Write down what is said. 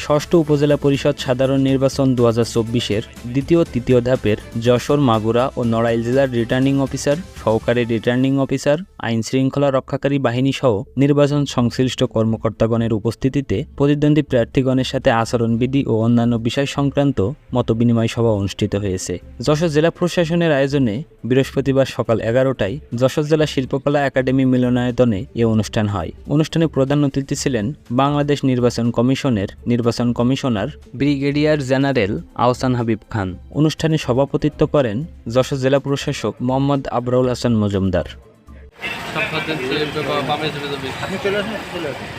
ষষ্ঠ উপজেলা পরিষদ সাধারণ নির্বাচন 2024-এর দ্বিতীয় ও তৃতীয় ধাপের যশোর, মাগুরা ও নড়াইল জেলার রিটার্নিং অফিসার, সহকারী রিটার্নিং অফিসার, আইন শৃঙ্খলা রক্ষাকারী বাহিনী সহ নির্বাচন সংশ্লিষ্ট কর্মকর্তাগণের উপস্থিতিতে প্রতিদ্বন্দ্বী প্রার্থীগণের সাথে আচরণবিধি ও অন্যান্য বিষয় সংক্রান্ত মতবিনিময় সভা অনুষ্ঠিত হয়েছে। যশোর জেলা প্রশাসনের আয়োজনে বৃহস্পতিবার সকাল 11টায় যশোর জেলা শিল্পকলা একাডেমি মিলনায়তনে এ অনুষ্ঠান হয়। অনুষ্ঠানে প্রধান অতিথি ছিলেন বাংলাদেশ নির্বাচন কমিশনের নির্বাচন commissioner brigadier general Ahsan Habib Khan. অনুষ্ঠানে সভাপতিত্ব করেন যশোর জেলা প্রশাসক মোহাম্মদ আবরাউল হাসান মজুমদার। আপনি চলে আসুন, চলে আসুন।